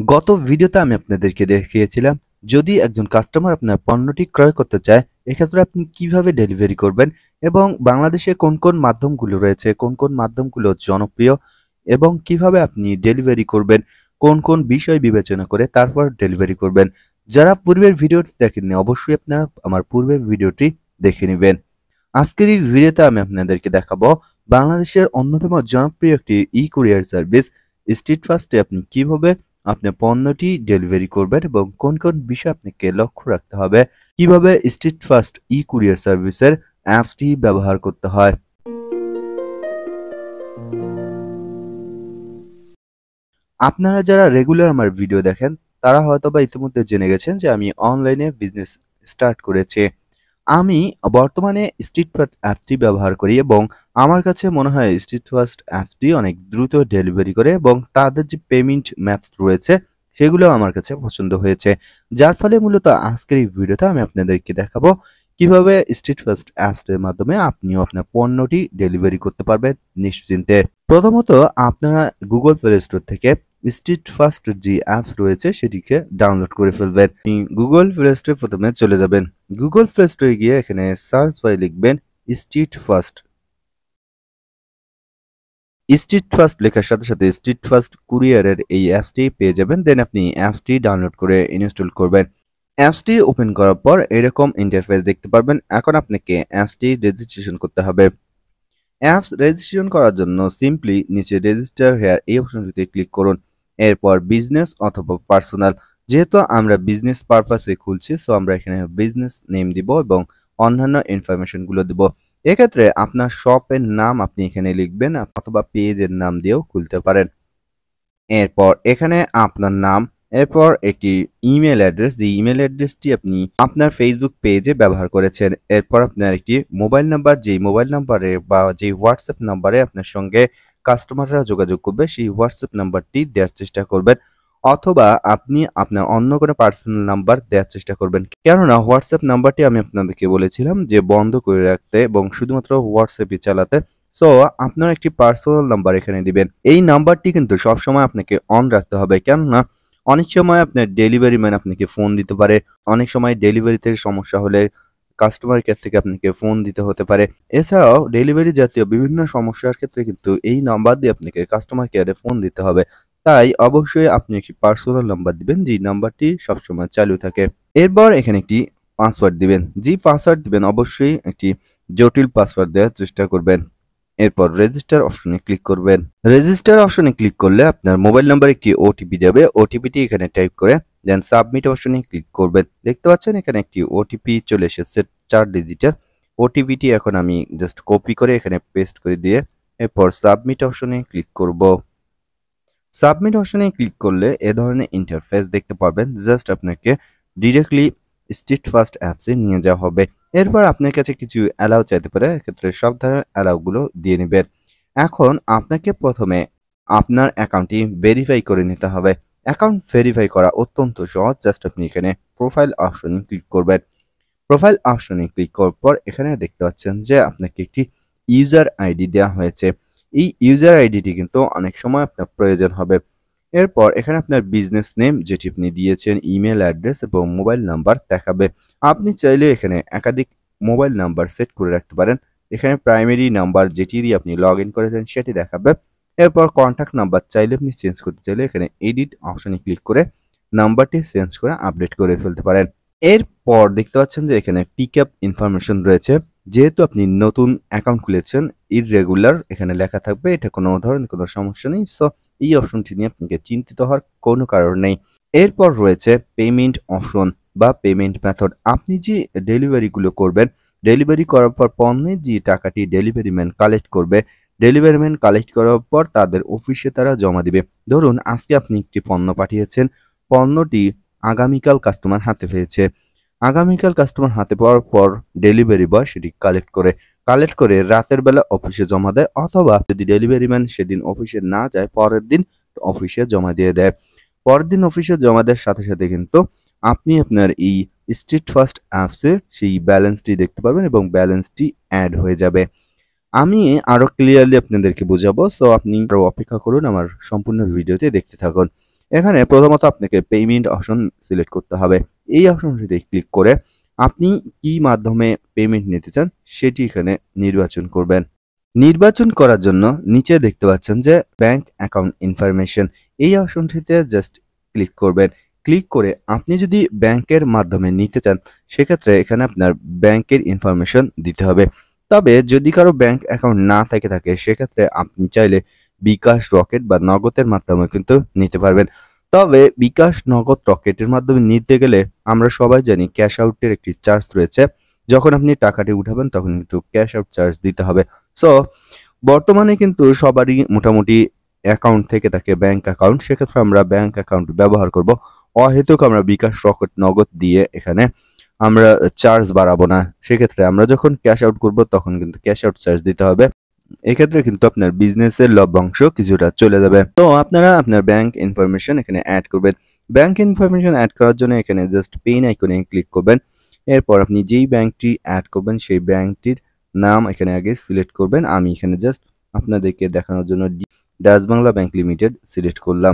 গত ভিডিওতে আমি আপনাদেরকে দেখিয়েছিলাম যদি একজন কাস্টমার আপনার পণ্যটি ক্রয় করতে চায় এক্ষেত্রে আপনি কিভাবে ডেলিভারি করবেন এবং বাংলাদেশে কোন কোন মাধ্যমগুলো রয়েছে, কোন কোন মাধ্যমগুলো জনপ্রিয় এবং কিভাবে আপনি ডেলিভারি করবেন, কোন কোন বিষয় বিবেচনা করে তারপর ডেলিভারি করবেন। যারা পূর্বের ভিডিওটি দেখেননি অবশ্যই আপনারা আমার পূর্বের ভিডিওটি দেখে নেবেন। আজকের এই ভিডিওতে আমি আপনাদেরকে দেখাবো বাংলাদেশের অন্যতম জনপ্রিয় একটি কুরিয়ার সার্ভিস স্ট্রিট ফাস্টে আপনি কিভাবে আপনার পণ্যটি ডেলিভারি করবেন এবং কোন কোন বিষয় আপনাকে লক্ষ্য রাখতে হবে, কিভাবে স্ট্রিট ফাস্ট কুরিয়ার সার্ভিসের অ্যাপসটি ব্যবহার করতে হয়। আপনারা যারা রেগুলার আমার ভিডিও দেখেন তারা হয়তোবা ইতিমধ্যে জেনে গেছেন যে আমি অনলাইনে বিজনেস স্টার্ট করেছি। আমি বর্তমানে স্ট্রিট ফাস্ট অ্যাপটি ব্যবহার করি এবং আমার কাছে মনে হয় স্ট্রিট ফাস্ট অ্যাপটি অনেক দ্রুত ডেলিভারি করে এবং তাদের যে পেমেন্ট মেথড রয়েছে সেগুলো আমার কাছে পছন্দ হয়েছে। যার ফলে মূলত আজকের এই ভিডিওতে আমি আপনাদেরকে দেখাবো কিভাবে স্ট্রিট ফাস্ট অ্যাপসের মাধ্যমে আপনিও আপনার পণ্যটি ডেলিভারি করতে পারবেন নিশ্চিন্তে। প্রথমত আপনারা গুগল প্লে স্টোর থেকে স্ট্রিট ফাস্ট যে অ্যাপস রয়েছে সেটিকে ডাউনলোড করে ফেলবেন। গুগল প্লে স্টোরে প্রথমে চলে যাবেন। গুগল প্লে স্টোরে গিয়ে এখানে সার্চ বারে লিখবেন স্ট্রিট ফাস্ট। স্ট্রিট ফাস্ট লেখার সাথে সাথে স্ট্রিট ফাস্ট কুরিয়ারের এই অ্যাপসটি পেয়ে যাবেন। দেন আপনি অ্যাপসটি ডাউনলোড করে ইনস্টল করবেন। অ্যাপসটি ওপেন করার পর এরকম ইন্টারফেস দেখতে পারবেন। এখন আপনাকে অ্যাপসটি রেজিস্ট্রেশন করতে হবে। অ্যাপস রেজিস্ট্রেশন করার জন্য সিম্পলি নিচে রেজিস্টার হেয়ার এই অপশনটিতে ক্লিক করুন। এরপর বিজনেস অথবা পার্সোনাল, যেহেতু আমরা বিজনেস পারপাসে খুলছি সো আমরা এখানে বিজনেস নেম দিব এবং অন্যান্য ইনফরমেশনগুলো দিব। এক্ষেত্রে আপনার শপের নাম আপনি এখানে লিখবেন অথবা পেজের নাম দিয়েও খুলতে পারেন। এরপর এখানে আপনার নাম, এরপর একটি ইমেল অ্যাড্রেস, যে ইমেল অ্যাড্রেসটি আপনি আপনার ফেসবুক পেজে ব্যবহার করেছেন। এরপর আপনার একটি মোবাইল নাম্বার, যেই মোবাইল নাম্বারে বা যেই হোয়াটসঅ্যাপ নাম্বারে আপনার সঙ্গে কাস্টমাররা যোগাযোগ করবে সেই হোয়াটসঅ্যাপ নাম্বারটি দেওয়ার চেষ্টা করবেন, অথবা আপনি আপনার অন্য কোনো পার্সোনাল নাম্বার দেওয়ার চেষ্টা করবেন। কেননা হোয়াটসঅ্যাপ নাম্বারটি আমি আপনাদেরকে বলেছিলাম যে বন্ধ করে রাখতে এবং শুধুমাত্র হোয়াটসঅ্যাপই চালাতে। সো আপনার একটি পার্সোনাল নাম্বার এখানে দিবেন। এই নাম্বারটি কিন্তু সবসময় আপনাকে অন রাখতে হবে, কেননা অনেক সময় আপনার ডেলিভারি ম্যান আপনাকে ফোন দিতে পারে। অনেক সময় ডেলিভারি থেকে সমস্যা হলে কাস্টমার কেয়ার থেকে আপনাকে ফোন দিতে হতে পারে। এছাড়াও ডেলিভারি জাতীয় বিভিন্ন সমস্যার ক্ষেত্রে কিন্তু এই নাম্বার দিয়ে আপনাকে কাস্টমার কেয়ারে ফোন দিতে হবে। তাই অবশ্যই আপনি একটি পার্সোনাল নাম্বার দিবেন, যেই নাম্বারটি সবসময় চালু থাকে। এরপর এখানে একটি পাসওয়ার্ড দিবেন। যে পাসওয়ার্ড দিবেন অবশ্যই একটি জটিল পাসওয়ার্ড দেওয়ার চেষ্টা করবেন। এরপর রেজিস্টার অপশনে ক্লিক করবেন। রেজিস্টার অপশনে ক্লিক করলে আপনার মোবাইল নাম্বারে একটি ওটিপি যাবে। ওটিপিটি এখানে টাইপ করে দেন সাবমিট অপশনে ক্লিক করবেন। দেখতে পাচ্ছেন এখানে একটি ওটিপি চলে এসেছে 4 ডিজিটের। ওটিপিটি এখন আমি জাস্ট কপি করে এখানে পেস্ট করে দিয়ে এরপর সাবমিট অপশনে ক্লিক করব। সাবমিট অপশনে ক্লিক করলে এ ধরনের ইন্টারফেস দেখতে পারবেন। জাস্ট আপনাকে ডিরেক্টলি স্ট্রিট ফাস্ট অ্যাপসে নিয়ে যাওয়া হবে। এরপর আপনার কাছে কিছু অ্যালাউ চাইতে পারে, এক্ষেত্রে সব ধরনের অ্যালাউগুলো দিয়ে নেবেন। এখন আপনাকে প্রথমে আপনার অ্যাকাউন্টটি ভেরিফাই করে নিতে হবে। অ্যাকাউন্ট ভেরিফাই করা অত্যন্ত সহজ। জাস্ট আপনি এখানে প্রোফাইল অপশনে ক্লিক করবেন। প্রোফাইল অপশনে ক্লিক করার পর এখানে দেখতে পাচ্ছেন যে আপনাকে একটি ইউজার আইডি দেওয়া হয়েছে। এই ইউজার আইডিটি কিন্তু অনেক সময় আপনার প্রয়োজন হবে। এরপর এখানে আপনার বিজনেস নেম যেটি আপনি দিয়েছেন, ইমেল অ্যাড্রেস এবং মোবাইল নাম্বার দেখাবে। আপনি চাইলে এখানে একাধিক মোবাইল নাম্বার সেট করে রাখতে পারেন। এখানে প্রাইমারি নাম্বার যেটি দিয়ে আপনি লগ ইন করেছেন সেটি দেখাবে। এরপর কন্ট্যাক্ট নাম্বার চাইলে আপনি চেঞ্জ করতে চাইলে এখানে এডিট অপশনে ক্লিক করে নাম্বারটি চেঞ্জ করে আপডেট করে ফেলতে পারেন। এরপর দেখতে পাচ্ছেন যে এখানে পিক আপ ইনফরমেশন রয়েছে। যেহেতু আপনি নতুন অ্যাকাউন্ট খুলেছেন ইররেগুলার এখানে লেখা থাকবে, এটা কোনো ধরনের কোনো সমস্যা নেই। সো এই অপশনটি নিয়ে আপনাকে চিন্তিত হওয়ার কোনো কারণ নেই। এরপর রয়েছে পেমেন্ট অপশন বা পেমেন্ট মেথড। আপনি যে ডেলিভারিগুলো করবেন, ডেলিভারি করার পর পণ্যের যে টাকাটি ডেলিভারি ম্যান কালেক্ট করবে, ডেলিভারি ম্যান কালেক্ট করার পর তাদের অফিসে তারা জমা দিবে। ধরুন আজকে আপনি একটি পণ্য পাঠিয়েছেন, পণ্যটি আগামীকাল কাস্টমার হাতে পেয়েছে। আগামীকাল কাস্টমার হাতে পাওয়ার পর ডেলিভারি বয় সেটি কালেক্ট করে রাতের বেলা অফিসে জমা দেয়, অথবা যদি ডেলিভারি ম্যান সেদিন অফিসে না যায় পরের দিন অফিসে জমা দিয়ে দেয়। পরের দিন অফিসে জমা দেওয়ার সাথে সাথে কিন্তু আপনি আপনার এই স্ট্রিট ফাস্ট অ্যাপসে সেই ব্যালেন্সটি দেখতে পাবেন এবং ব্যালেন্সটি অ্যাড হয়ে যাবে। আমি আরো ক্লিয়ারলি আপনাদেরকে বোঝাবো, সো আপনি আরো অপেক্ষা করুন, আমার সম্পূর্ণ ভিডিওতে দেখতে থাকুন। এখানে প্রথমত আপনাকে পেমেন্ট অপশন সিলেক্ট করতে হবে। এই অপশনটিতে ক্লিক করে আপনি কি মাধ্যমে পেমেন্ট নিতে চান সেটি এখানে নির্বাচন করবেন। নির্বাচন করার জন্য নিচে দেখতে পাচ্ছেন যে ব্যাংক অ্যাকাউন্ট ইনফরমেশন, এই অপশনটিতে জাস্ট ক্লিক করবেন। ক্লিক করে আপনি যদি ব্যাংকের মাধ্যমে নিতে চান সেক্ষেত্রে এখানে আপনার ব্যাংকের ইনফরমেশন দিতে হবে। তবে যদি কারো ব্যাংক অ্যাকাউন্ট না থাকে সেক্ষেত্রে আপনি চাইলে বিকাশ, রকেট বা নগদের মাধ্যমে কিন্তু নিতে পারবেন। তবে বিকাশ, নগদ, রকেটের মাধ্যমে নিতে গেলে আমরা সবাই জানি ক্যাশ আউটের একটি চার্জ রয়েছে। যখন আপনি টাকাটি উঠাবেন তখন কিন্তু ক্যাশ আউট চার্জ দিতে হবে। সো বর্তমানে কিন্তু সবারই মোটামুটি অ্যাকাউন্ট থেকে থাকে ব্যাংক অ্যাকাউন্ট, সেক্ষেত্রে আমরা ব্যাংক অ্যাকাউন্ট ব্যবহার করব। অহেতুক আমরা বিকাশ, রকেট, নগদ দিয়ে এখানে আমরা চার্জ বাড়াবো না। সেক্ষেত্রে আমরা যখন ক্যাশ আউট করব তখন কিন্তু ক্যাশ আউট চার্জ দিতে হবে। এক্ষেত্রে কিন্তু আপনার বিজনেসের লভ্যাংশ কিছুটা চলে যাবে। তো আপনারা আপনার ব্যাংক ইনফরমেশন এখানে অ্যাড করবেন। ব্যাংক ইনফরমেশন অ্যাড করার জন্য এখানে জাস্ট পেন আইকনে ক্লিক করবেন। এরপর আপনি যেই ব্যাংকটি অ্যাড করবেন সেই ব্যাংকটির নাম এখানে আগে সিলেক্ট করবেন। আমি এখানে জাস্ট আপনাদেরকে দেখানোর জন্য Dutch Bangla bank limited select করলাম।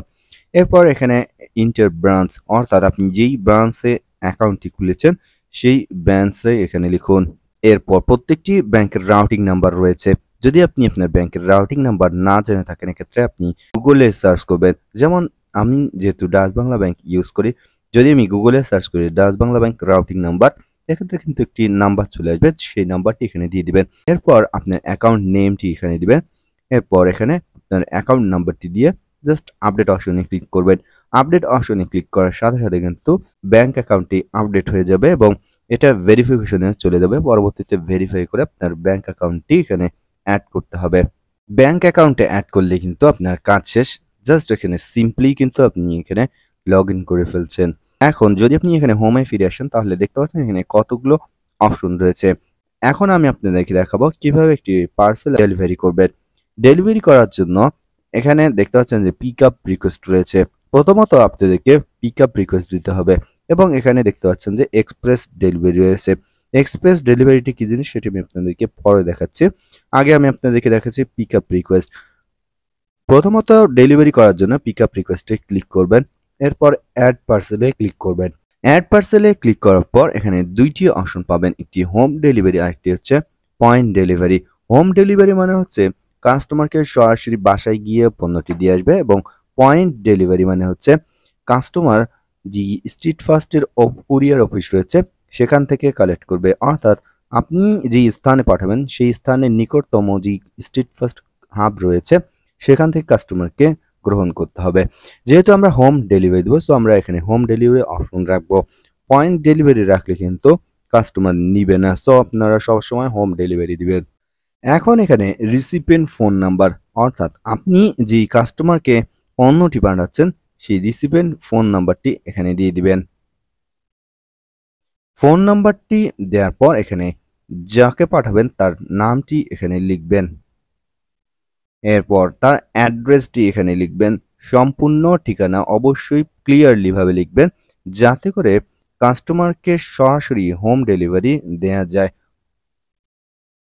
এরপর এখানে ইন্টার ব্রাঞ্চ, অর্থাৎ আপনি যেই ব্রাঞ্চে অ্যাকাউন্টটি খুলেছেন সেই ব্রাঞ্চে এখানে লিখুন। এরপর প্রত্যেকটি ব্যাংকের রাউটিং নাম্বার রয়েছে। যদি আপনি আপনার ব্যাংকের রাউটিং নাম্বার না জেনে থাকেন এক্ষেত্রে আপনি গুগলে সার্চ করবেন। যেমন আমি যেহেতু ডাচ বাংলা ব্যাংক ইউজ করি, যদি আমি গুগলে সার্চ করি Dutch Bangla bank routing number, এক্ষেত্রে কিন্তু একটি নাম্বার চলে আসবে, সেই নাম্বারটি এখানে দিয়ে দিবেন। এরপর আপনার অ্যাকাউন্ট নেমটি এখানে দিবেন। এরপর এখানে আপনার অ্যাকাউন্ট নাম্বারটি দিয়ে জাস্ট আপডেট অপশনে ক্লিক করবেন। আপডেট অপশনে ক্লিক করার সাথে সাথে কিন্তু ব্যাংক অ্যাকাউন্টটি আপডেট হয়ে যাবে এবং এটা ভেরিফিকেশনে চলে যাবে। পরবর্তীতে ভেরিফাই করে আপনার ব্যাংক অ্যাকাউন্টটি এখানে অ্যাড করতে হবে। ব্যাংক অ্যাকাউন্টে অ্যাড করলে কিন্তু আপনার কাজ শেষ। জাস্ট এখানে সিম্পলি কিন্তু আপনি এখানে লগ ইন করে ফেলছেন। এখন যদি আপনি এখানে হোমে ফিরে আসেন তাহলে দেখতে পাচ্ছেন এখানে কতগুলো অপশন রয়েছে। এখন আমি আপনাদেরকে দেখাবো কিভাবে একটি পার্সেল ডেলিভারি করবেন। ডেলিভারি করার জন্য এখানে দেখতে পাচ্ছেন যে পিক আপ রিকোয়েস্ট রয়েছে। প্রথমত আপনাদেরকে পিক আপ রিকোয়েস্ট দিতে হবে এবং এখানে দেখতে পাচ্ছেন যে এক্সপ্রেস ডেলিভারি রয়েছে। এক্সপ্রেস ডেলিভারিটি কি জিনিস সেটি আমি আপনাদেরকে পরে দেখাচ্ছি। আগে আমি আপনাদেরকে দেখাচ্ছি পিক আপ রিকোয়েস্ট। প্রথমত ডেলিভারি করার জন্য পিক আপ রিকোয়েস্টে ক্লিক করবেন। এরপর অ্যাড পার্সেলে ক্লিক করবেন। অ্যাড পার্সেলে ক্লিক করার পর এখানে দুইটি অপশন পাবেন, একটি হোম ডেলিভারি আর একটি হচ্ছে পয়েন্ট ডেলিভারি। হোম ডেলিভারি মানে হচ্ছে কাস্টমারকে সরাসরি বাসায় গিয়ে পণ্যটি দিয়ে আসবে এবং পয়েন্ট ডেলিভারি মানে হচ্ছে কাস্টমার যে স্ট্রিট ফাস্টের কুরিয়ার অফিস রয়েছে সেখান থেকে কালেক্ট করবে। অর্থাৎ আপনি যে স্থানে পাঠাবেন সেই স্থানের নিকটতম যে স্ট্রিট ফাস্ট হাব রয়েছে সেখান থেকে কাস্টমারকে গ্রহণ করতে হবে। যেহেতু আমরা হোম ডেলিভারি দেবো সো আমরা এখানে হোম ডেলিভারি অপশন রাখবো। পয়েন্ট ডেলিভারি রাখলে কিন্তু কাস্টমার নিবে না, সো আপনারা সবসময় হোম ডেলিভারি দিবেন। এখন এখানে রিসিপিয়েন্ট ফোন নাম্বার, অর্থাৎ আপনি যে কাস্টমারকে পণ্যটি পাঠাচ্ছেন সেই রিসিপিয়েন্ট ফোন নাম্বারটি এখানে দিয়ে দিবেন। ফোন নাম্বারটি দেওয়ার পর এখানে যাকে পাঠাবেন তার নামটি এখানে লিখবেন। এরপর তার অ্যাড্রেসটি এখানে লিখবেন। সম্পূর্ণ ঠিকানা অবশ্যই ক্লিয়ারলি ভাবে লিখবেন যাতে করে কাস্টমারকে সরাসরি হোম ডেলিভারি দেয়া যায়।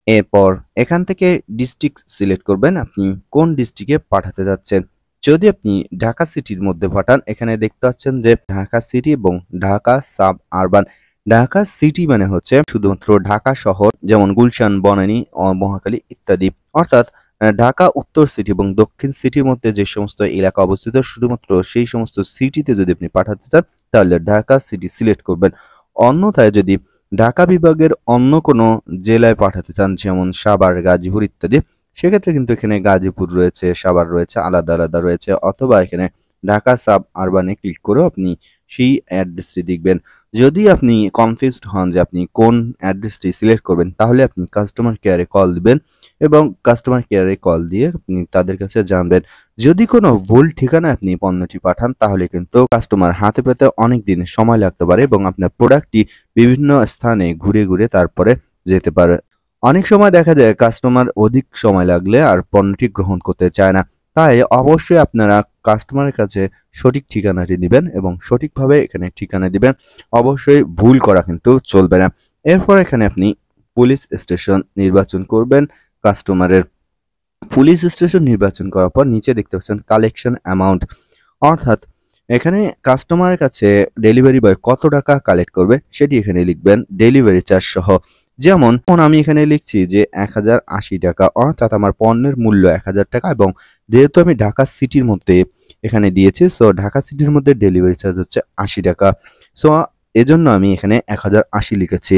এরপর এখান থেকে ডিস্ট্রিক্ট সিলেক্ট করবেন, আপনি কোন ডিস্ট্রিক্টে পাঠাতে যাচ্ছেন। যদি আপনি ঢাকা সিটির মধ্যে পাঠান এখানে দেখতে পাচ্ছেন যে ঢাকা সিটি এবং Dhaka sub urban. Dhaka city মানে হচ্ছে শুধুমাত্র ঢাকা শহর, যেমন গুলশান, বনানী, মহাখালী ইত্যাদি। অর্থাৎ ঢাকা উত্তর সিটি এবং দক্ষিণ সিটির মধ্যে যে সমস্ত এলাকা অবস্থিত শুধুমাত্র সেই সমস্ত সিটিতে যদি আপনি পাঠাতে চান তাহলে ঢাকা সিটি সিলেক্ট করবেন। অন্যথায় যদি ঢাকা বিভাগের অন্য কোনো জেলায় পাঠাতে চান যেমন সাভার, গাজীপুর ইত্যাদি, সেক্ষেত্রে কিন্তু এখানে গাজীপুর রয়েছে, সাভার রয়েছে, আলাদা আলাদা রয়েছে। অথবা এখানে ঢাকা সাব আরবানে ক্লিক করেও আপনি সেই অ্যাড্রেসটি দেখবেন। যদি আপনি কনফিউজড হন যে আপনি কোন অ্যাড্রেসটি সিলেক্ট করবেন তাহলে আপনি কাস্টমার কেয়ারে কল দিবেন এবং কাস্টমার কেয়ারে কল দিয়ে আপনি তাদের কাছে জানবেন। যদি কোনো ভুল ঠিকানায় আপনি পণ্যটি পাঠান তাহলে কিন্তু কাস্টমার হাতে পেতে অনেক দিন সময় লাগতে পারে এবং আপনার প্রোডাক্টটি বিভিন্ন স্থানে ঘুরে ঘুরে তারপরে যেতে পারে। অনেক সময় দেখা যায় কাস্টমার অধিক সময় লাগলে আর পণ্যটি গ্রহণ করতে চায় না। তাই অবশ্যই আপনারা কাস্টমারের কাছে সঠিক ঠিকানাটি দিবেন এবং সঠিকভাবে এখানে ঠিকানা দিবেন। অবশ্যই ভুল করা কিন্তু চলবে না। এরপর এখানে আপনি পুলিশ স্টেশন নির্বাচন করবেন কাস্টমারের। পুলিশ স্টেশন নির্বাচন করার পর নিচে দেখতে পাচ্ছেন কালেকশন অ্যামাউন্ট, অর্থাৎ এখানে কাস্টমারের কাছে ডেলিভারি বয় কত টাকা কালেক্ট করবে সেটি এখানে লিখবেন ডেলিভারি চার্জ সহ। যেমন আমি এখানে লিখছি যে 1080 টাকা, অর্থাৎ আমার পণ্যের মূল্য 1000 টাকা এবং যেহেতু আমি ঢাকা সিটির মধ্যে এখানে দিয়েছি, সো ঢাকা সিটির মধ্যে ডেলিভারি চার্জ হচ্ছে 80 টাকা। সো এজন্য আমি এখানে 1080 লিখেছি।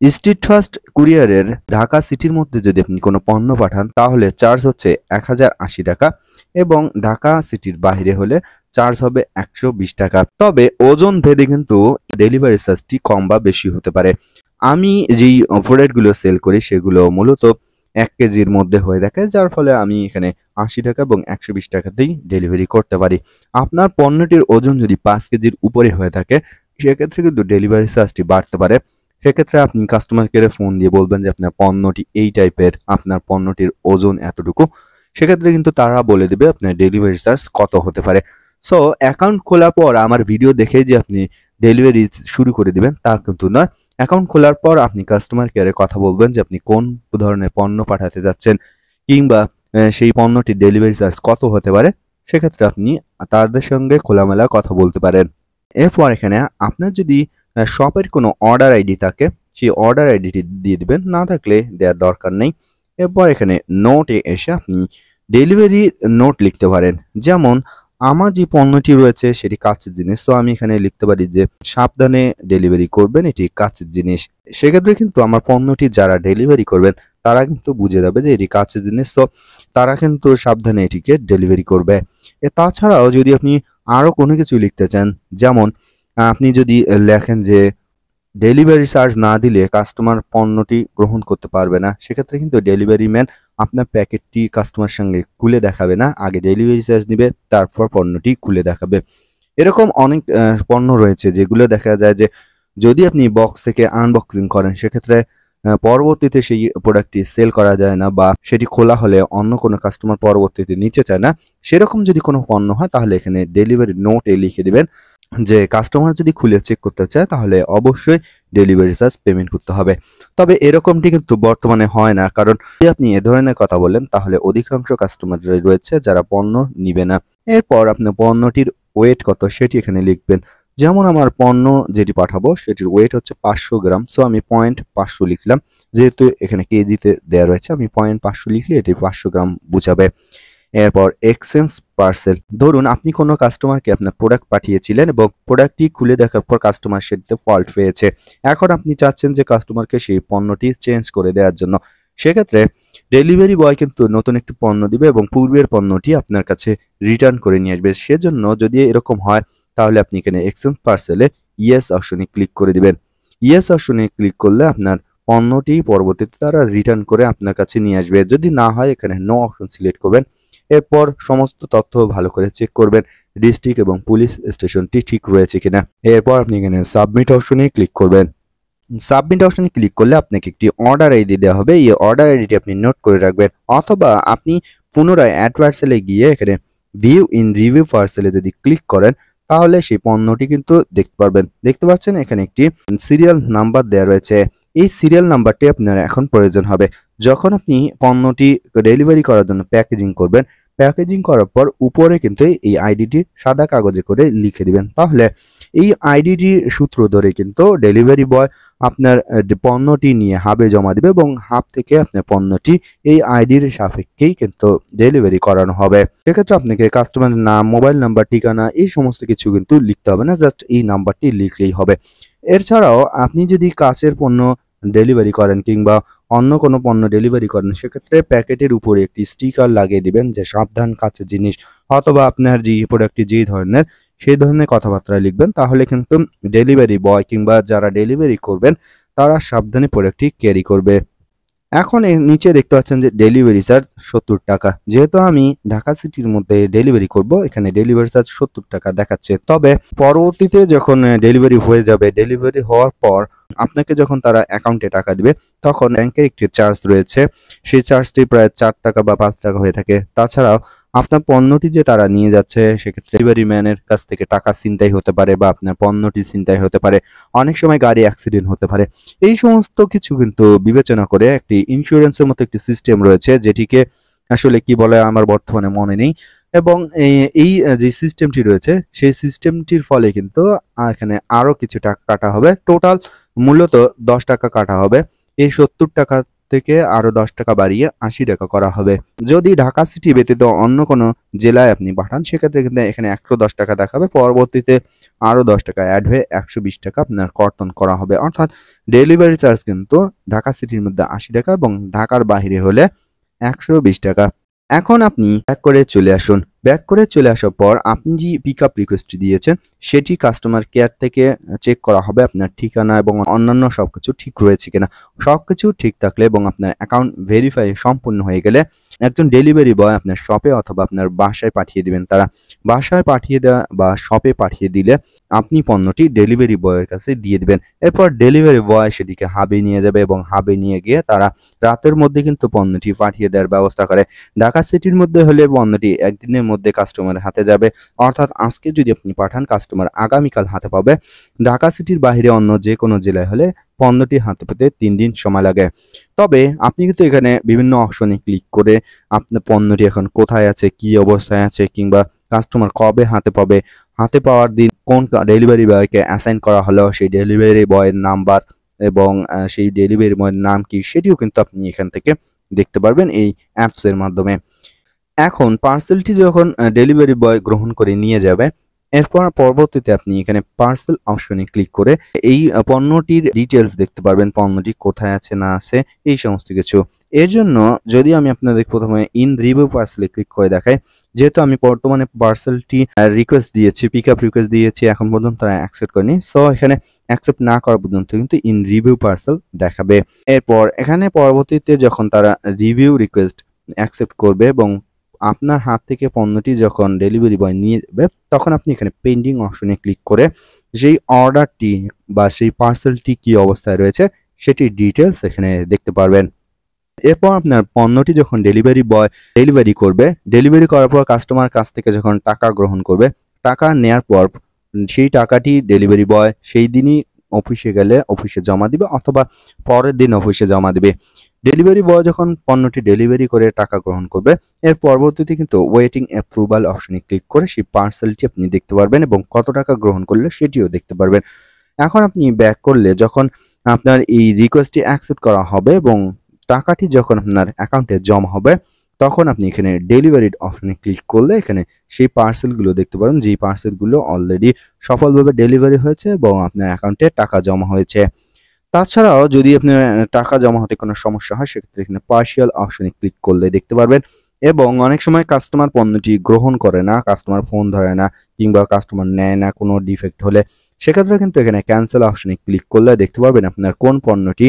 স্ট্রিট ফাস্ট কুরিয়ারের ঢাকা সিটির মধ্যে যদি আপনি কোনো পণ্য পাঠান তাহলে চার্জ হচ্ছে 1080 টাকা এবং ঢাকা সিটির বাইরে হলে চার্জ হবে 120 টাকা। তবে ওজন ভেদে কিন্তু ডেলিভারি চার্জটি কম বা বেশি হতে পারে। আমি যেই প্রোডাক্টগুলো সেল করি সেগুলো মূলত 1 কেজির মধ্যে হয়ে থাকে, যার ফলে আমি এখানে 80 টাকা এবং 120 টাকাতেই ডেলিভারি করতে পারি। আপনার পণ্যটির ওজন যদি 5 কেজির উপরে হয়ে থাকে সেক্ষেত্রে কিন্তু ডেলিভারি চার্জটি বাড়তে পারে। সেক্ষেত্রে আপনি কাস্টমার কেয়ারে ফোন দিয়ে বলবেন যে আপনার পণ্যটি এই টাইপের, আপনার পণ্যটির ওজন এতটুকু। সেক্ষেত্রে কিন্তু তারা বলে দেবে আপনার ডেলিভারি চার্জ কত হতে পারে। সো অ্যাকাউন্ট খোলার পর আমার ভিডিও দেখে যে আপনি ডেলিভারি শুরু করে দিবেন তা কিন্তু নয়। অ্যাকাউন্ট খোলার পর আপনি কাস্টমার কেয়ারে কথা বলবেন যে আপনি কোন ধরনের পণ্য পাঠাতে যাচ্ছেন কিংবা সেই পণ্যটির ডেলিভারি চার্জ কত হতে পারে। সেক্ষেত্রে আপনি তাদের সঙ্গে খোলামেলা কথা বলতে পারেন। এরপর এখানে আপনার যদি শপের কোনো অর্ডার আইডি থাকে সেই অর্ডার আইডিটি দিয়ে দিবেন, না থাকলে দেওয়ার দরকার নেই। এরপর এখানে নোটে এসে আপনি ডেলিভারি নোট লিখতে পারেন। যেমন আমার যে পণ্যটি রয়েছে সেটি কাঁচের জিনিস, তো আমি এখানে লিখতে পারি যে সাবধানে ডেলিভারি করবেন, এটি কাঁচের জিনিস। সেক্ষেত্রে কিন্তু আমার পণ্যটি যারা ডেলিভারি করবেন তারা কিন্তু বুঝে যাবে যে এটি কাঁচের জিনিস, তো তারা কিন্তু সাবধানে এটিকে ডেলিভারি করবে। তাছাড়াও যদি আপনি আরও কোনো কিছু লিখতে চান, যেমন আপনি যদি লেখেন যে ডেলিভারি চার্জ না দিলে কাস্টমার পণ্যটি গ্রহণ করতে পারবে না, সেক্ষেত্রে কিন্তু ডেলিভারি ম্যান আপনার প্যাকেটটি কাস্টমার সঙ্গে খুলে দেখাবে না, আগে ডেলিভারি চার্জ নিবে তারপর পণ্যটি খুলে দেখাবে। এরকম অনেক পণ্য রয়েছে যেগুলো দেখা যায় যে যদি আপনি বক্স থেকে আনবক্সিং করেন সেক্ষেত্রে পরবর্তীতে সেই প্রোডাক্টটি সেল করা যায় না বা সেটি খোলা হলে অন্য কোনো কাস্টমার পরবর্তীতে নিতে চায় না। সেরকম যদি কোনো পণ্য হয় তাহলে এখানে ডেলিভারি নোটে লিখে দিবেন যে কাস্টমার যদি খুলে চেক করতে চায় তাহলে অবশ্যই ডেলিভারি চার্জ পেমেন্ট করতে হবে। তবে এরকমটি কিন্তু বর্তমানে হয় না, কারণ যদি আপনি এ ধরনের কথা বলেন তাহলে অধিকাংশ কাস্টমার রয়েছে যারা পণ্য নিবে না। এরপর আপনি পণ্যটির ওয়েট কত সেটি এখানে লিখবেন। যেমন আমার পণ্য যেটি পাঠাবো সেটির ওয়েট হচ্ছে 500 গ্রাম, সো আমি 500 লিখলাম। যেহেতু এখানে কেজিতে দেওয়া রয়েছে আমি 500 লিখলে এটি 500 গ্রাম বুঝাবে। এরপর এক্সচেঞ্জ পার্সেল, ধরুন আপনি কোনো কাস্টমারকে আপনার প্রোডাক্ট পাঠিয়েছিলেন এবং প্রোডাক্টটি খুলে দেখার পর কাস্টমার সেটিতে ফল্ট পেয়েছে। এখন আপনি চাচ্ছেন যে কাস্টমারকে সেই পণ্যটি চেঞ্জ করে দেওয়ার জন্য। সেক্ষেত্রে ডেলিভারি বয় কিন্তু নতুন একটি পণ্য দিবে এবং পূর্বের পণ্যটি আপনার কাছে রিটার্ন করে নিয়ে আসবে। সেজন্য যদি এরকম হয় তাহলে আপনি এখানে এক্সচেঞ্জ পার্সেলে ইয়েস অপশনে ক্লিক করে দিবেন। ইয়েস অপশনে ক্লিক করলে আপনার পণ্যটি পরবর্তীতে তারা রিটার্ন করে আপনার কাছে নিয়ে আসবে। যদি না হয় এখানে নো অপশন সিলেক্ট করবেন। এরপর সমস্ত তথ্য ভালো করে চেক করবেন ডিস্ট্রিক্ট এবং পুলিশ স্টেশনটি ঠিক রয়েছে কিনা। এরপর আপনি এখানে সাবমিট অপশনে ক্লিক করবেন। সাবমিট অপশনে ক্লিক করলে আপনাকে একটি অর্ডার আইডি দেওয়া হবে, এই অর্ডার আইডিটি আপনি নোট করে রাখবেন, অথবা আপনি পুনরায় অ্যাড পার্সেলে গিয়ে এখানে ভিউ ইন রিভিউ পার্সেলে যদি ক্লিক করেন তাহলে সেই পণ্যটি কিন্তু দেখতে পারবেন। দেখতে পাচ্ছেন এখানে একটি সিরিয়াল নাম্বার দেওয়া রয়েছে। এই সিরিয়াল নাম্বারটি আপনার এখন প্রয়োজন হবে যখন আপনি পণ্যটি ডেলিভারি করার জন্য প্যাকেজিং করবেন। প্যাকেজিং করার পর উপরে কিন্তু এই আইডিটি সাদা কাগজে করে লিখে দিবেন। তাহলে এই আইডিটি সূত্র ধরে কিন্তু ডেলিভারি বয় আপনার পণ্যটি নিয়ে হাবে জমা দিবে এবং হাব থেকে আপনার পণ্যটি এই আইডির সাপেক্ষেই কিন্তু ডেলিভারি করানো হবে। সেক্ষেত্রে আপনাকে কাস্টমারের নাম, মোবাইল নাম্বার, ঠিকানা এই সমস্ত কিছু কিন্তু লিখতে হবে না, জাস্ট এই নাম্বারটি লিখলেই হবে। এছাড়াও আপনি যদি কাঁচের পণ্য ডেলিভারি করেন কিংবা অন্য কোনো পণ্য ডেলিভারি করেন সেক্ষেত্রে প্যাকেটের উপরে একটি স্টিকার লাগিয়ে দিবেন যে সাবধান কাঁচের জিনিস, অথবা আপনার যে প্রোডাক্টটি যেই ধরনের সেই ধরনের কথাবার্তা লিখবেন। তাহলে কিন্তু ডেলিভারি বয় কিংবা যারা ডেলিভারি করবেন তারা সাবধানে প্রোডাক্টটি ক্যারি করবে। এখন এর নিচে দেখতে পাচ্ছেন যে ডেলিভারি চার্জ 70 টাকা। যেহেতু আমি ঢাকা সিটির মধ্যে ডেলিভারি করব এখানে ডেলিভারি চার্জ 70 টাকা দেখাচ্ছে। তবে পরবর্তীতে যখন ডেলিভারি হয়ে যাবে, ডেলিভারি হওয়ার পর আপনাকে যখন তারা অ্যাকাউন্টে টাকা দিবে তখন ব্যাংকের একটি চার্জ রয়েছে, সেই চার্জটি প্রায় 4 টাকা বা 5 টাকা হয়ে থাকে। তাছাড়াও আপনার পণ্যটি যে তারা নিয়ে যাচ্ছে সেক্ষেত্রে ডেলিভারি ম্যানের কাছ থেকে টাকা ছিনতাই হতে পারে বা আপনার পণ্যটি ছিনতাই হতে পারে, অনেক সময় গাড়ি অ্যাক্সিডেন্ট হতে পারে। এই সমস্ত কিছু কিন্তু বিবেচনা করে একটি ইন্স্যুরেন্সের মতো একটি সিস্টেম রয়েছে, যেটিকে আসলে কি বলে আমার বর্তমানে মনে নেই। এবং এই যে সিস্টেমটি রয়েছে সেই সিস্টেমটির ফলে কিন্তু এখানে আরো কিছু টাকা কাটা হবে। টোটাল মূলত 10 টাকা কাটা হবে। এই 70 টাকা থেকে আরো 10 টাকা বাড়িয়ে 80 টাকা করা হবে। যদি ঢাকা সিটি ব্যতীত অন্য কোনো জেলায় আপনি পাঠান সেক্ষেত্রে কিন্তু এখানে 110 টাকা দেখাবে। পরবর্তীতে আরো 10 টাকা অ্যাড হয়ে 120 টাকা আপনার কর্তন করা হবে। অর্থাৎ ডেলিভারি চার্জ কিন্তু ঢাকা সিটির মধ্যে 80 টাকা এবং ঢাকার বাইরে হলে 120 টাকা। এখন আপনি ব্যাক করে চলে আসুন। ব্যাক করে চলে আসার পর আপনি যে পিকআপ রিকোয়েস্টটি দিয়েছেন সেটি কাস্টমার কেয়ার থেকে চেক করা হবে আপনার ঠিকানা এবং অন্যান্য সবকিছু ঠিক রয়েছে কিনা। সবকিছু ঠিক থাকলে এবং আপনার অ্যাকাউন্ট ভেরিফাই সম্পূর্ণ হয়ে গেলে একজন ডেলিভারি বয় আপনার শপে অথবা আপনার বাসায় পাঠিয়ে দিবেন। তারা বাসায় পাঠিয়ে দেওয়া বা শপে পাঠিয়ে দিলে আপনি পণ্যটি ডেলিভারি বয়ের কাছে দিয়ে দিবেন। এরপর ডেলিভারি বয় সেটিকে হাবে নিয়ে যাবে এবং হাবে নিয়ে গিয়ে তারা রাতের মধ্যে কিন্তু পণ্যটি পাঠিয়ে দেওয়ার ব্যবস্থা করে। ঢাকা সিটির মধ্যে হলে পণ্যটি একদিনের মধ্যে কাস্টমারের হাতে যাবে। অর্থাৎ আজকে যদি আপনি পাঠান কাস্টমার আগামীকাল হাতে পাবে। ঢাকা সিটির বাইরে অন্য যে কোনো জেলায় হলে পণ্যটি হাতে পেতে 3 দিন সময় লাগে। তবে আপনি কিন্তু এখানে বিভিন্ন অপশনে ক্লিক করে আপনার পণ্যটি এখন কোথায় আছে, কি অবস্থায় আছে কিংবা কাস্টমার কবে হাতে পাবে, হাতে পাওয়ার দিন কোন ডেলিভারি বয়কে অ্যাসাইন করা হলো সেই ডেলিভারি বয়ের নাম্বার এবং সেই ডেলিভারি বয়ের নাম কি সেটিও কিন্তু আপনি এখান থেকে দেখতে পারবেন এই অ্যাপস এর মাধ্যমে। এখন পার্সেলটি যখন ডেলিভারি বয় গ্রহণ করে নিয়ে যাবে, এরপর পরবর্তীতে আপনি এখানে পার্সেল অপশনে ক্লিক করে এই পণ্যটির ডিটেলস দেখতে পারবেন, পণ্যটি কোথায় আছে না আছে এই সমস্ত কিছু। এর জন্য যদি আমি আপনাদের প্রথমে ইন রিভিউ পার্সেলে ক্লিক করে দেখাই, যেহেতু আমি বর্তমানে পার্সেলটি রিকোয়েস্ট দিয়েছি, পিকআপ রিকোয়েস্ট দিয়েছি, এখন পর্যন্ত তারা অ্যাকসেপ্ট করেনি। সো এখানে অ্যাকসেপ্ট না করা পর্যন্ত কিন্তু ইন রিভিউ পার্সেল দেখাবে। এরপর এখানে পরবর্তীতে যখন তারা রিভিউ রিকোয়েস্ট অ্যাকসেপ্ট করবে এবং আপনার হাত থেকে পণ্যটি যখন ডেলিভারি বয় নিয়ে যাবে তখন আপনি এখানে পেন্ডিং অপশনে ক্লিক করে যেই অর্ডারটি বা সেই পার্সেলটি কি অবস্থায় রয়েছে সেটির ডিটেলস এখানে দেখতে পারবেন। এরপর আপনার পণ্যটি যখন ডেলিভারি বয় ডেলিভারি করবে, ডেলিভারি করার পর কাস্টমার কাছ থেকে যখন টাকা গ্রহণ করবে, টাকা নেয়ার পর সেই টাকাটি ডেলিভারি বয় সেই দিনই অফিসে গেলে অফিসে জমা দিবে অথবা পরের দিন অফিসে জমা দিবে। ডেলিভারি বয় যখন পণ্যটি ডেলিভারি করে টাকা গ্রহণ করবে, এর পরবর্তীতে কিন্তু ওয়েটিং অ্যাপ্রুভাল অপশনে ক্লিক করে সেই পার্সেলটি আপনি দেখতে পারবেন এবং কত টাকা গ্রহণ করলে সেটিও দেখতে পারবেন। এখন আপনি ব্যাক করলে যখন আপনার এই রিকোয়েস্টটি অ্যাকসেপ্ট করা হবে এবং টাকাটি যখন আপনার অ্যাকাউন্টে জমা হবে তখন আপনি এখানে ডেলিভারি অপশনে ক্লিক করলে এখানে সেই পার্সেলগুলো দেখতে পারেন যেই পার্সেলগুলো অলরেডি সফলভাবে ডেলিভারি হয়েছে এবং আপনার অ্যাকাউন্টে টাকা জমা হয়েছে। তাছাড়াও যদি আপনার টাকা জমা হতে কোনো সমস্যা হয় সেক্ষেত্রে এখানে পার্শিয়াল অপশনে ক্লিক করলে দেখতে পারবেন। এবং অনেক সময় কাস্টমার পণ্যটি গ্রহণ করে না, কাস্টমার ফোন ধরে না কিংবা কাস্টমার নেয় না কোনো ডিফেক্ট হলে, সেক্ষেত্রে কিন্তু এখানে ক্যান্সেল অপশনে ক্লিক করলে দেখতে পারবেন আপনার কোন পণ্যটি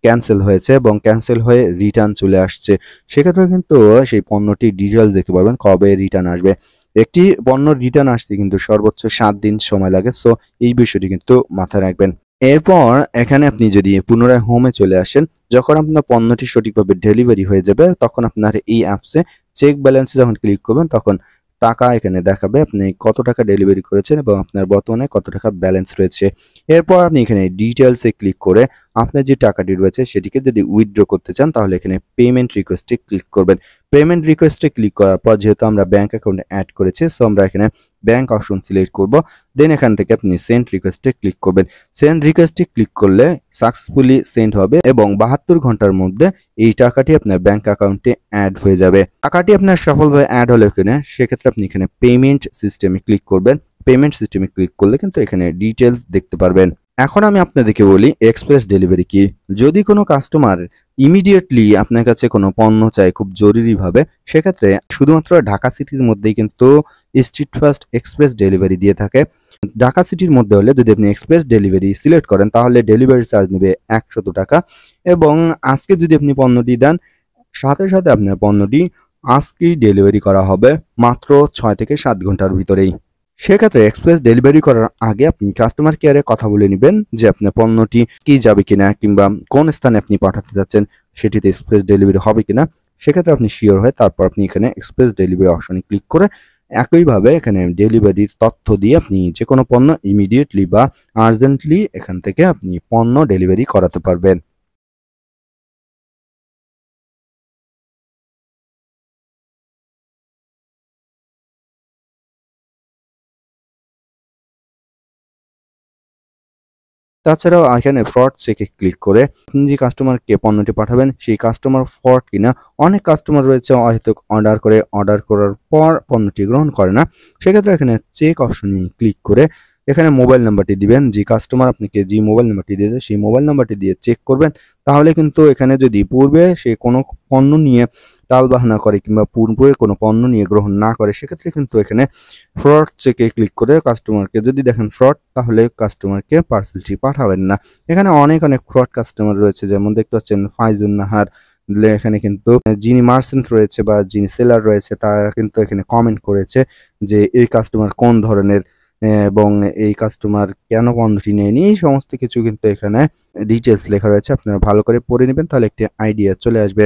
ক্যান্সেল হয়েছে এবং ক্যান্সেল হয়ে রিটার্ন চলে আসছে। সেক্ষেত্রে কিন্তু সেই পণ্যটির ডিটেলস দেখতে পারবেন কবে রিটার্ন আসবে। একটি পণ্য রিটার্ন আসতে কিন্তু সর্বোচ্চ 7 দিন সময় লাগে। সো এই বিষয়টি কিন্তু মাথায় রাখবেন। এরপর এখানে আপনি যদি পুনরায় হোমে চলে আসেন, যখন আপনার পণ্যটি সঠিকভাবে ডেলিভারি হয়ে যাবে তখন আপনার এই অ্যাপসে চেক ব্যালেন্সে যখন ক্লিক করবেন তখন টাকা এখানে দেখাবে আপনি কত টাকা ডেলিভারি করেছেন এবং আপনার বর্তমানে কত টাকা ব্যালেন্স রয়েছে। এরপর আপনি এখানে ডিটেলসে ক্লিক করে আপনার যে টাকাটি রয়েছে সেটিকে যদি উইথড্র করতে চান তাহলে এখানে পেমেন্ট রিকোয়েস্টে ক্লিক করবেন। পেমেন্ট রিকোয়েস্টে ক্লিক করার পর যেহেতু আমরা ব্যাংক অ্যাকাউন্টে অ্যাড করেছি সো আমরা এখানে ব্যাংক অপশন সিলেক্ট করব। দেন এখান থেকে আপনি সেন্ড রিকোয়েস্টে ক্লিক করবেন। সেন্ড রিকোয়েস্টে ক্লিক করলে সাকসেসফুলি সেন্ড হবে এবং 72 ঘন্টার মধ্যে এই টাকাটি আপনার ব্যাংক অ্যাকাউন্টে অ্যাড হয়ে যাবে। টাকাটি আপনার সফলভাবে অ্যাড হলে কিনা সেক্ষেত্রে আপনি এখানে পেমেন্ট সিস্টেমে ক্লিক করবেন। পেমেন্ট সিস্টেমে ক্লিক করলে কিন্তু এখানে ডিটেলস দেখতে পারবেন। এখন আমি আপনাদেরকে বলি এক্সপ্রেস ডেলিভারি কি। যদি কোনো কাস্টমার ইমিডিয়েটলি আপনার কাছে কোনো পণ্য চায় খুব জরুরিভাবে, সেক্ষেত্রে শুধুমাত্র ঢাকা সিটির মধ্যেই কিন্তু স্ট্রিট ফাস্ট এক্সপ্রেস ডেলিভারি দিয়ে থাকে। ঢাকা সিটির মধ্যে হলে যদি আপনি এক্সপ্রেস ডেলিভারি সিলেক্ট করেন তাহলে ডেলিভারি চার্জ নেবে 100 টাকা এবং আজকে যদি আপনি পণ্যটি দেন সাথে সাথে আপনার পণ্যটি আজকেই ডেলিভারি করা হবে মাত্র 6 থেকে 7 ঘন্টার ভিতরেই। সেক্ষেত্রে এক্সপ্রেস ডেলিভারি করার আগে আপনি কাস্টমার কেয়ারে কথা বলে নেবেন যে আপনার পণ্যটি কি যাবে কিনা কিংবা কোন স্থানে আপনি পাঠাতে যাচ্ছেন সেটিতে এক্সপ্রেস ডেলিভারি হবে কিনা। সেক্ষেত্রে আপনি শিওর হয়ে তারপর আপনি এখানে এক্সপ্রেস ডেলিভারি অপশনে ক্লিক করে একইভাবে এখানে ডেলিভারির তথ্য দিয়ে আপনি যে কোনো পণ্য ইমিডিয়েটলি বা আর্জেন্টলি এখান থেকে আপনি পণ্য ডেলিভারি করাতে পারবেন। তাছাড়াও এখানে ফ্রড চেকে ক্লিক করে আপনি যে কাস্টমারকে পণ্যটি পাঠাবেন সেই কাস্টমার ফ্রড কিনা। অনেক কাস্টমার রয়েছে হয়তো অর্ডার করার পর পণ্যটি গ্রহণ করে না। সেক্ষেত্রে এখানে চেক অপশনে ক্লিক করে এখানে মোবাইল নাম্বারটি দিবেন। যে কাস্টমার আপনাকে যে মোবাইল নাম্বারটি দিয়েছে সেই মোবাইল নাম্বারটি দিয়ে চেক করবেন। তাহলে কিন্তু এখানে যদি পূর্বে সে কোনো পণ্য নিয়ে টালবাহানা করে কিংবা পূর্বে কোনো পণ্য নিয়ে গ্রহণ না করে, সেক্ষেত্রে কিন্তু এখানে ফ্রড চেকে ক্লিক করে কাস্টমারকে যদি দেখেন ফ্রড, তাহলে কাস্টমারকে পার্সেলটি পাঠাবেন না। এখানে অনেক ফ্রড কাস্টমার রয়েছে, যেমন দেখতে পাচ্ছেন ফাইজুন নাহার। এখানে কিন্তু যিনি মার্চেন্ট রয়েছে বা যিনি সেলার রয়েছে তারা কিন্তু এখানে কমেন্ট করেছে যে এই কাস্টমার কোন ধরনের এবং এই কাস্টমার কেন পণ্যটি নেয়নি, এই সমস্ত কিছু কিন্তু এখানে ডিটেলস লেখা রয়েছে। আপনারা ভালো করে পড়ে নেবেন, তাহলে একটি আইডিয়া চলে আসবে।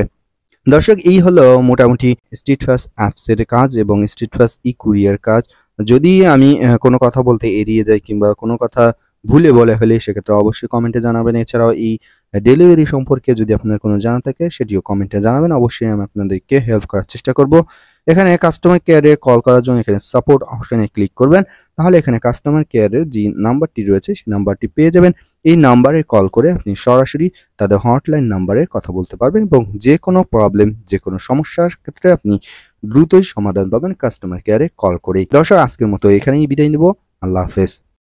দর্শক, এই হলো মোটামুটি স্ট্রিট ফাস্ট অ্যাপসের কাজ এবং স্ট্রিট ফাস্ট ই কুরিয়ার কাজ। যদি আমি কোনো কথা বলতে এড়িয়ে যাই কিংবা কোনো কথা ভুলে বলে ফেলি, সেক্ষেত্রে অবশ্যই কমেন্টে জানাবেন। এছাড়াও এই ডেলিভারি সম্পর্কে যদি আপনার কোনো জানা থাকে সেটিও কমেন্টে জানাবেন, অবশ্যই আমি আপনাদেরকে হেল্প করার চেষ্টা করব। এখানে কাস্টমার কেয়ারে কল করার জন্য এখানে সাপোর্ট অপশনে ক্লিক করবেন। তাহলে এখানে কাস্টমার কেয়ারের যে নাম্বারটি রয়েছে সেই নাম্বারটি পেয়ে যাবেন। এই নাম্বারে কল করে আপনি সরাসরি তাদের হটলাইন নাম্বারে কথা বলতে পারবেন এবং যে কোনো প্রবলেম, যে কোনো সমস্যার ক্ষেত্রে আপনি দ্রুতই সমাধান পাবেন কাস্টমার কেয়ারে কল করেই। দর্শক, আজকের মতো এখানেই বিদায় নেব। আল্লাহ হাফেজ।